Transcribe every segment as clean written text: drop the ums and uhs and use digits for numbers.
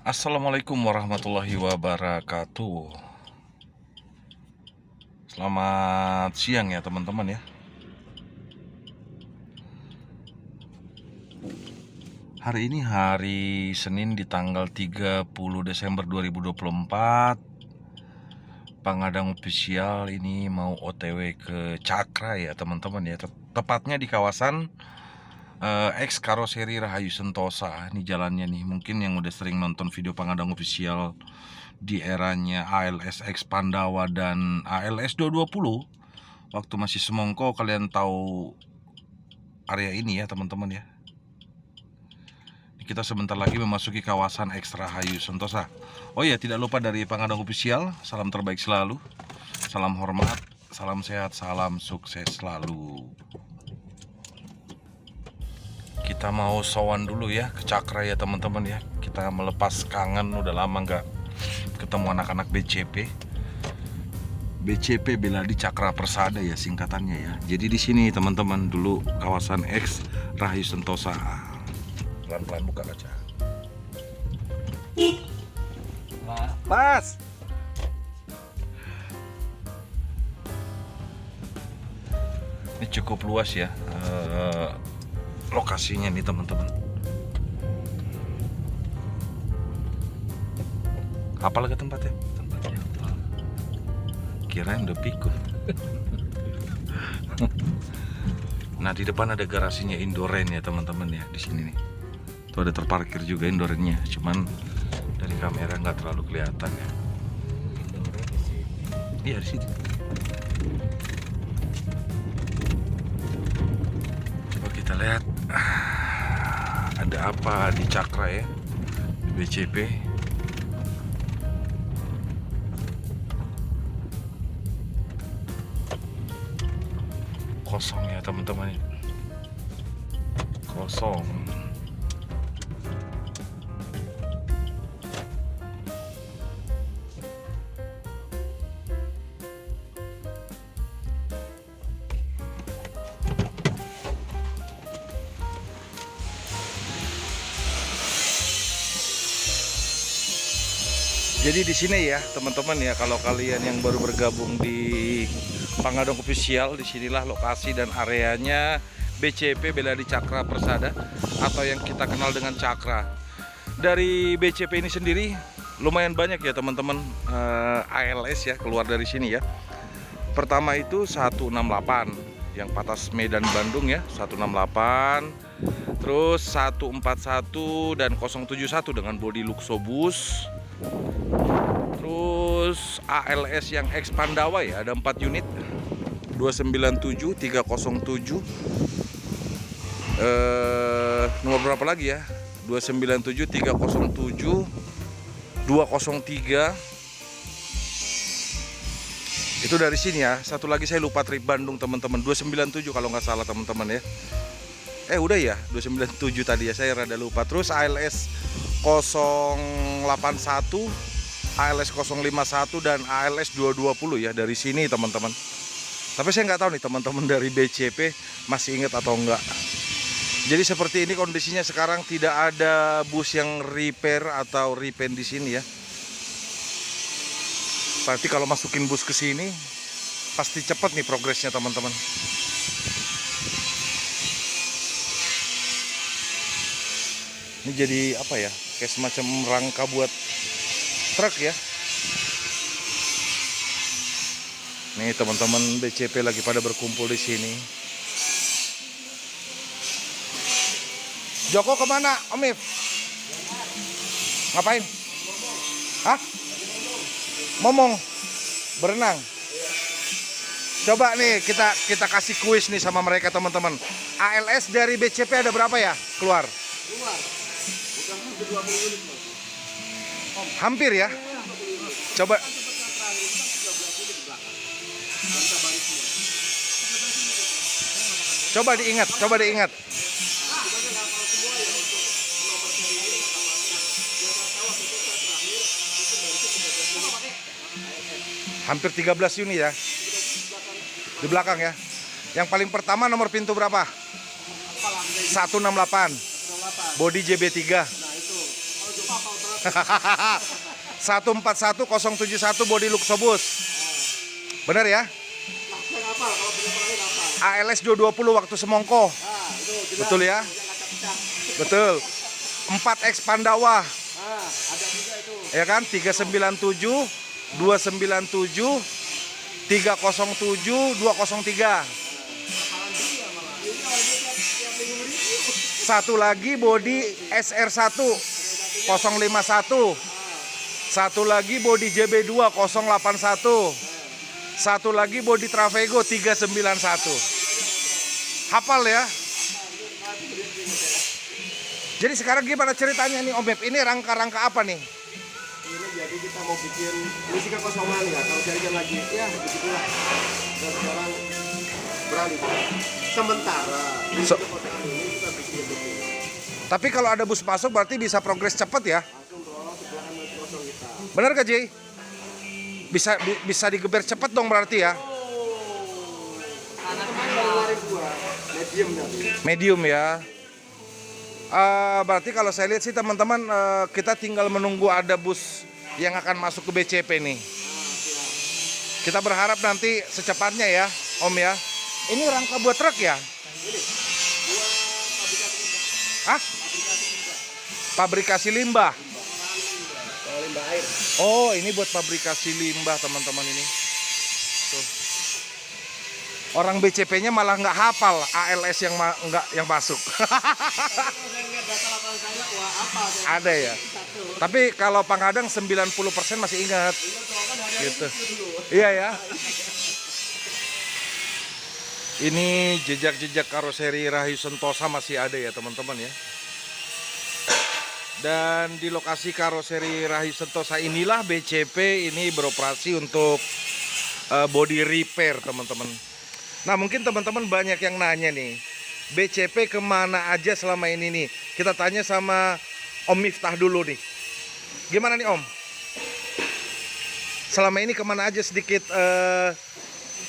Assalamualaikum warahmatullahi wabarakatuh. Selamat siang ya teman-teman ya. Hari ini hari Senin di tanggal 30 Desember 2024. Pangadang Official ini mau OTW ke Cakra ya teman-teman ya. Tepatnya di kawasan X Karoseri Rahayu Sentosa. Ini jalannya nih. Mungkin yang udah sering nonton video Pangadang Official di eranya ALS X Pandawa dan ALS 220 waktu masih semongko, kalian tahu area ini ya teman-teman ya. Kita sebentar lagi memasuki kawasan X Rahayu Sentosa. Oh ya, tidak lupa dari Pangadang Official, salam terbaik selalu, salam hormat, salam sehat, salam sukses selalu. Kita mau sowan dulu ya ke Cakra ya teman-teman ya. Kita melepas kangen, udah lama nggak ketemu anak-anak BCP. BCP Bela di Cakra Persada ya singkatannya ya. Jadi di sini teman-teman dulu kawasan X Rahayu Sentosa. Pelan-pelan buka kaca. Pas. Ini cukup luas ya lokasinya nih teman-teman. Apa lagi tempatnya? Tempatnya apa? Kirain udah pikun. Nah di depan ada garasinya Indoren ya teman-teman ya di sini nih. Tuh ada terparkir juga Indorennya, cuman dari kamera nggak terlalu kelihatan ya. Iya di sini. Coba kita lihat ada apa di Cakra ya, di BCP. Kosong ya teman-teman, kosong. Jadi di sini ya teman-teman ya, kalau kalian yang baru bergabung di Pangadang Official, disinilah lokasi dan areanya BCP Bela di Cakra Persada atau yang kita kenal dengan Cakra. Dari BCP ini sendiri lumayan banyak ya teman-teman ALS ya keluar dari sini ya. Pertama itu 168 yang patas Medan Bandung ya, 168. Terus 141 dan 071 dengan bodi Luxobus. Terus ALS yang X Pandawa ya, ada 4 unit, 297, 307, nomor berapa lagi ya, 297, 307, 203. Itu dari sini ya. Satu lagi saya lupa trip Bandung teman-teman, 297 kalau nggak salah teman-teman ya. Udah ya 297 tadi ya, saya rada lupa. Terus ALS 081, ALS 051 dan ALS 220 ya dari sini teman-teman. Tapi saya nggak tahu nih teman-teman dari BCP masih ingat atau enggak. Jadi seperti ini kondisinya sekarang, tidak ada bus yang repair atau repaint di sini ya. Berarti kalau masukin bus ke sini pasti cepat nih progresnya teman-teman. Ini jadi apa ya? Kayak semacam rangka buat truk ya. Nih teman-teman BCP lagi pada berkumpul di sini. Joko kemana, Om If? Ngapain? Hah? Momong berenang. Coba nih kita kasih kuis nih sama mereka teman-teman. ALS dari BCP ada berapa ya keluar? Hampir ya. Coba coba diingat. Hampir 13 unit ya. Di belakang ya. Yang paling pertama nomor pintu berapa? 168. Bodi JB3. 141071 bodi Luxobus. Bener ya? ALS 220 waktu semongko. Betul ya? Betul. 4X Pandawa. Ya kan? 397, 297, 307, 203. Satu lagi bodi SR1 051. Satu lagi bodi JB2 081. Satu lagi bodi Travego 391. Hafal ya? Jadi sekarang gimana ceritanya nih Om Beb? Ini rangka-rangka apa nih? Ini jadi kita mau bikin isi kekosongan ya. Kalau carikan lagi ya begitulah. Dan sekarang beralih. Sementara ini kita bikin begini. Tapi kalau ada bus masuk berarti bisa progres cepat ya? Langsung dorong sebelahan masih kosong kita. Benar gak Jay? Bisa digeber cepat dong berarti ya? Karena kemarin baru ngeluarin dua medium tadi. Medium ya. Berarti kalau saya lihat sih teman-teman, kita tinggal menunggu ada bus yang akan masuk ke BCP nih. Kita berharap nanti secepatnya ya Om ya. Ini rangka buat truk ya? Hah? Pabrikasi limbah. Limbah air. Oh, ini buat pabrikasi limbah teman-teman ini. Tuh. Orang BCP-nya malah nggak hafal ALS yang masuk. Ada ya. Tapi kalau Pangadang 90% masih ingat. Gitu. Iya ya. Ini jejak-jejak karoseri Rahayu Sentosa masih ada ya teman-teman ya. Dan di lokasi karoseri Rahayu Sentosa inilah BCP ini beroperasi untuk body repair teman-teman. Nah mungkin teman-teman banyak yang nanya nih, BCP kemana aja selama ini nih? Kita tanya sama Om Miftah dulu nih. Gimana nih Om? Selama ini kemana aja sedikit,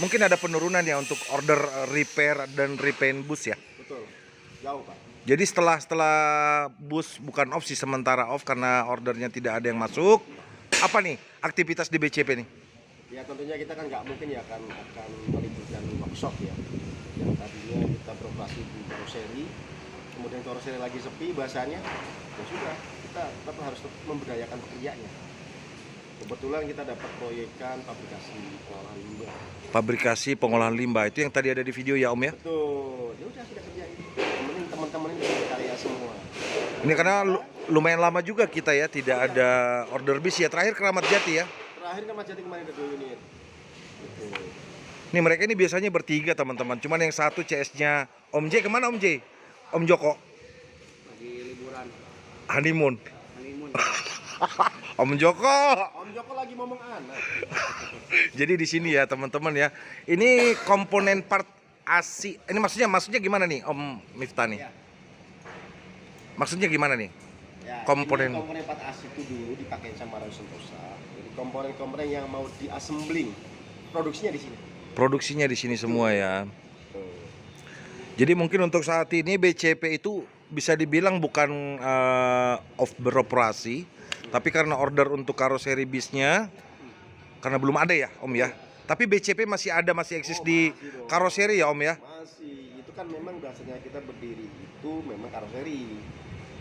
mungkin ada penurunan ya untuk order repair dan repaint bus ya? Betul, jauh Pak. Jadi setelah bus bukan off sih, sementara off karena ordernya tidak ada yang masuk. Apa nih aktivitas di BCP nih? Ya tentunya kita kan nggak mungkin ya akan meliburkan workshop ya. Yang tadinya kita beroperasi di karoseri, kemudian karoseri lagi sepi bahasanya, ya sudah kita tetap harus memberdayakan pekerjanya. Kebetulan kita dapat proyekan pabrikasi pengolahan limbah. Pabrikasi pengolahan limbah itu yang tadi ada di video ya Om ya? Betul, ya udah kita kerjain. Kemudian teman-teman ini bisa berkarya semua. Ini karena lumayan lama juga kita ya tidak ada order bis ya. Terakhir Keramat Jati ya. Terakhir kan Jati kemarin ke 2 unit. Betul. Nih mereka ini biasanya bertiga teman-teman. Cuman yang satu CS-nya Om J kemana Om J? Om Joko? Lagi liburan. Honeymoon. Honeymoon. Om Joko. Om Joko lagi ngomong anak. Jadi di sini ya teman-teman ya. Ini komponen part ASI. Ini maksudnya gimana nih Om Miftah nih? Ya. Maksudnya gimana nih? Ya, Komponen part ASI itu dulu dipakai sama Rahayu Sentosa. Jadi komponen-komponen yang mau diassembling produksinya di sini. Produksinya di sini semua ya. Tuh. Jadi mungkin untuk saat ini BCP itu bisa dibilang bukan off beroperasi, tapi karena order untuk karoseri bisnya karena belum ada ya Om ya. Tapi BCP masih ada, masih eksis di karoseri ya Om ya. Masih, itu kan memang dasarnya kita berdiri itu memang karoseri.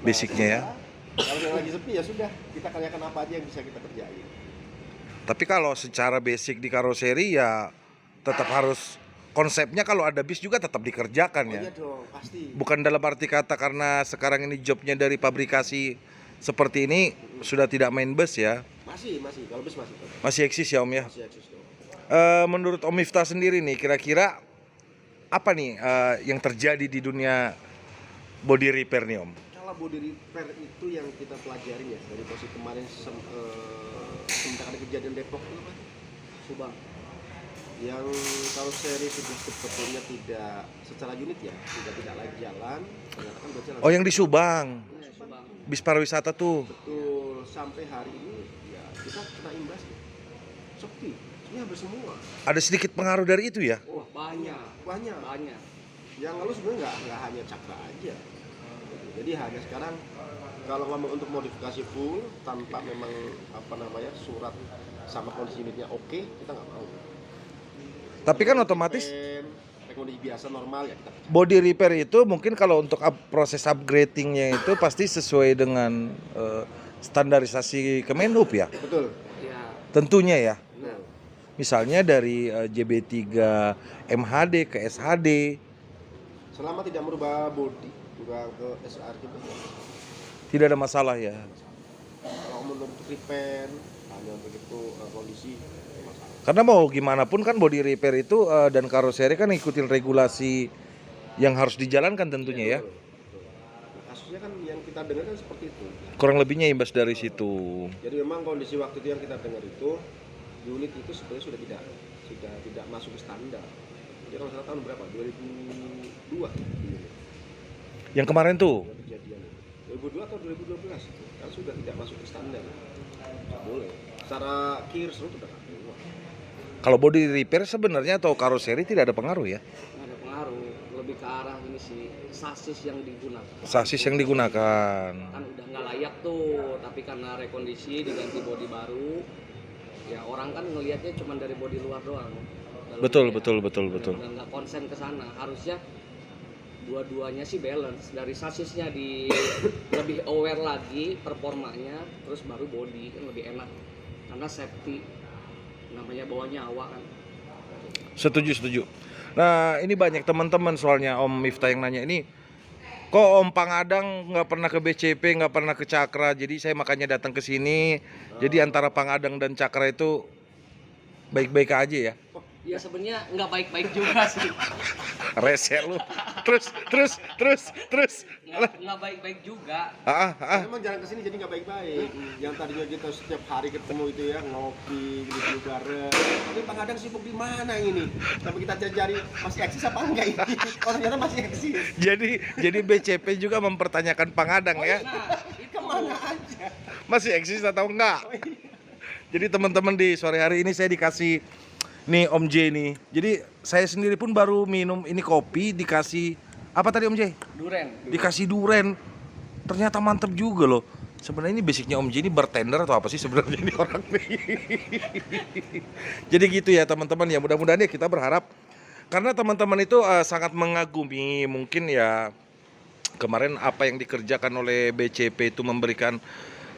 Basicnya ya. Kalau yang lagi sepi ya sudah, kita kerjakan apa aja yang bisa kita kerjain. Tapi kalau secara basic di karoseri ya tetap harus konsepnya kalau ada bis juga tetap dikerjakan ya. Iya dong, pasti. Bukan dalam arti kata karena sekarang ini jobnya dari pabrikasi seperti ini sudah tidak main bus ya. Masih, kalau bis masih. Masih eksis ya Om ya. Masih eksis dong. Menurut Om Miftah sendiri nih kira-kira apa nih yang terjadi di dunia body repair nih Om? Kalau body repair itu yang kita pelajarin ya dari posisi kemarin semenjak ada kejadian Depok itu kan Subang yang karoseri sudah sebetulnya tidak secara unit ya tidak lagi jalan ternyata kan berjalan. Oh yang di Subang, Subang. bis pariwisata tuh. Betul, sampai hari ini ya kita kena imbasnya sepi, ini hampir semua. Ada sedikit pengaruh dari itu ya? Oh banyak. Yang lalu sebenarnya nggak hanya Cakra aja. Jadi hanya sekarang kalau ngomong untuk modifikasi full tanpa memang surat sama kondisi unitnya oke, kita nggak mau. Tapi kan otomatis kondisi biasa normal ya kita pecah. body repair itu mungkin kalau untuk proses upgradingnya itu pasti sesuai dengan standarisasi Kemenhub ya. Betul. Ya, Tentunya ya. Nah, Misalnya dari JB3 MHD ke SHD selama tidak merubah body, juga ke SR juga. tidak ada masalah ya. Kalau untuk repair hanya untuk itu kondisi masalah. Karena mau gimana pun kan body repair itu dan karoseri kan ngikutin regulasi yang harus dijalankan tentunya ya. Betul. Nah, kasusnya kan yang kita dengar kan seperti itu. Kurang lebihnya imbas dari situ. Jadi memang kondisi waktu itu yang kita dengar itu unit itu sebenarnya sudah tidak masuk ke standar. Jadi kalau salah tahun berapa? 2002 unit. Yang kemarin tuh Kejadian 2002 atau 2012 itu kan sudah tidak masuk ke standar. Nggak boleh. Secara kir seru sudah nggak keluar. kalau body repair sebenarnya atau karoseri tidak ada pengaruh ya. nggak ada pengaruh, lebih ke arah ini sih sasis yang digunakan. Sasis yang digunakan. Kan udah nggak layak tuh, tapi karena rekondisi diganti bodi baru, ya orang kan ngelihatnya cuma dari bodi luar doang. Betul, Dalamnya betul. udah nggak konsen ke sana. Harusnya dua-duanya sih balance, dari sasisnya di lebih aware lagi performanya, terus baru body kan lebih enak karena safety, namanya bawa nyawa kan. Setuju. Nah ini banyak teman-teman soalnya Om Miftah yang nanya ini, kok Om Pangadang nggak pernah ke BCP, nggak pernah ke Cakra, jadi saya makanya datang ke sini. Jadi antara Pangadang dan Cakra itu baik-baik aja ya. Ya sebenarnya nggak baik-baik juga sih, Rese lu. Terus. nggak baik-baik juga. Memang jarang kesini jadi nggak baik-baik. Yang tadinya kita setiap hari ketemu itu ya ngopi, gitu bareng. Tapi Pangadang sibuk di mana ini? Sampai kita cari masih eksis apa enggak ini? Oh ternyata masih eksis. Jadi BCP juga mempertanyakan Pangadang ya. Nah, Kemana aja? Masih eksis atau enggak? Jadi teman-teman di sore hari ini saya dikasih nih Om J nih. Jadi saya sendiri pun baru minum ini kopi dikasih apa tadi Om J? duren. Dikasih duren. Ternyata mantep juga loh. Sebenarnya ini basicnya Om J ini bartender atau apa sih sebenarnya ini orang nih. Jadi gitu ya teman-teman ya, mudah-mudahan ya kita berharap karena teman-teman itu sangat mengagumi mungkin ya kemarin apa yang dikerjakan oleh BCP itu memberikan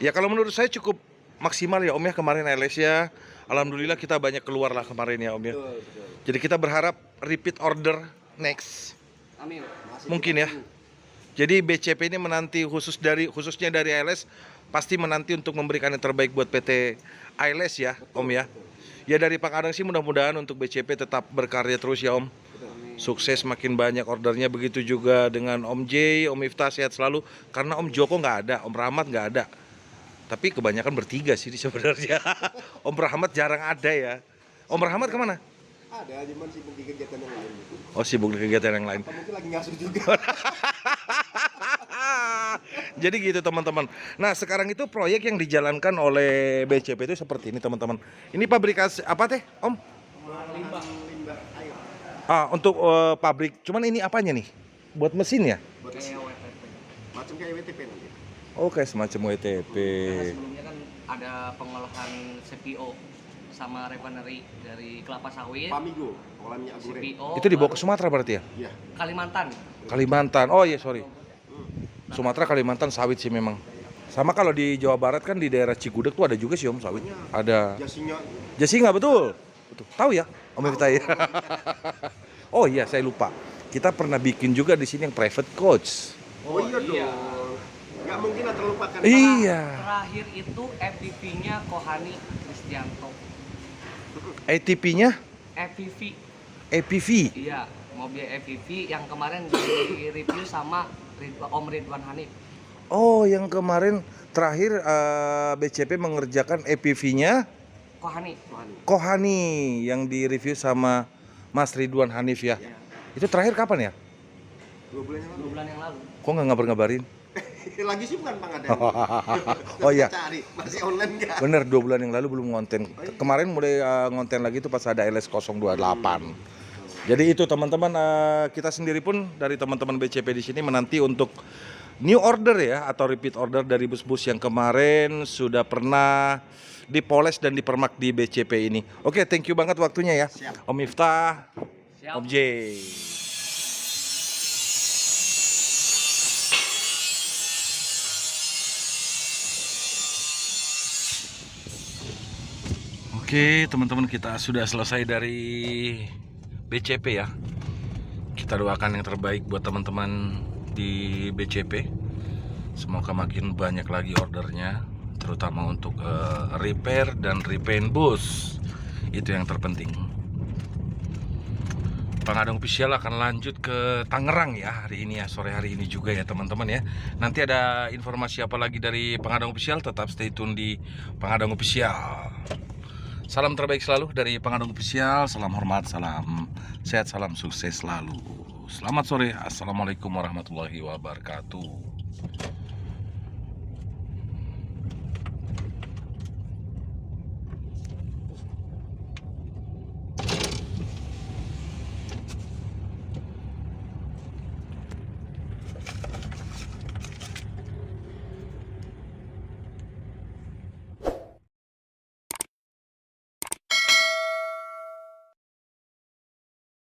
ya kalau menurut saya cukup maksimal ya Om ya kemarin LS ya. Alhamdulillah kita banyak keluar lah kemarin ya Om ya. Betul. Jadi kita berharap repeat order next. Amin. Masih Mungkin ya. Jadi BCP ini menanti khususnya dari ALS pasti menanti untuk memberikan yang terbaik buat PT ALS ya Om ya. Ya dari Pangadang sih mudah-mudahan untuk BCP tetap berkarya terus ya Om. Sukses makin banyak ordernya, begitu juga dengan Om J, Om Miftah sehat selalu. Karena Om Joko nggak ada, Om Rahmat nggak ada. Tapi kebanyakan bertiga sih sebenarnya. Om Rahmat jarang ada ya. Om Rahmat kemana? Ada, cuman sibuk di kegiatan yang lain gitu. Oh sibuk di kegiatan yang lain. Atau mungkin lagi ngasuh juga. Jadi gitu teman-teman. Nah sekarang itu proyek yang dijalankan oleh BCP itu seperti ini teman-teman. Ini pabrikasi apa teh Om? Limbah air. Untuk pabrik. Cuman ini apanya nih? Buat mesin ya? Buat Kayak WTP. macam kayak WTP nanti. Oke semacam WTP. Karena sebelumnya kan ada pengolahan CPO sama refinery dari kelapa sawit, Pamigo, olah minyak goreng. CPO. Itu dibawa ke Sumatera berarti ya? Iya. Kalimantan. Kalimantan. Oh iya sorry. Sumatera Kalimantan sawit sih memang. Sama kalau di Jawa Barat kan di daerah Cigudeg tuh ada juga sih Om sawit. Ada. Jasinya Jasi nggak betul? Betul. Tahu ya Om Miftah ya? Oh iya saya lupa. Kita pernah bikin juga di sini yang private coach. Oh iya dong. Nggak mungkin lah terlupakan. Iya. Terakhir itu FPV-nya Kohani Kristianto. ATP-nya FPV. APV. Iya, mobil FPV yang kemarin di review sama Om Ridwan Hanif. Oh yang kemarin terakhir BCP mengerjakan APV-nya Kohani. Kohani yang direview sama Mas Ridwan Hanif ya. Itu terakhir kapan ya? 2 bulan yang lalu. 2 bulan yang lalu. Kok nggak ngabar-ngabarin? Lagi sih bukan Pangadang. Oh iya. Cari, masih online nggak? Bener 2 bulan yang lalu belum ngonten. Kemarin mulai ngonten lagi tuh pas ada LS028. Jadi itu teman-teman kita sendiri pun dari teman-teman BCP di sini menanti untuk new order ya, atau repeat order dari bus-bus yang kemarin sudah pernah dipoles dan dipermak di BCP ini. Oke, thank you banget waktunya ya. Siap. Om Miftah, Siap. Om J. Oke, teman-teman, kita sudah selesai dari BCP ya. Kita doakan yang terbaik buat teman-teman di BCP. Semoga makin banyak lagi ordernya, terutama untuk repair dan repaint bus. Itu yang terpenting. Pengadang Official akan lanjut ke Tangerang ya hari ini ya, sore hari ini juga ya teman-teman ya. Nanti ada informasi apa lagi dari Pengadang Official, tetap stay tune di Pengadang Official. Salam terbaik selalu dari Pengadang Official. Salam hormat, salam sehat, salam sukses selalu. Selamat sore. Assalamualaikum warahmatullahi wabarakatuh.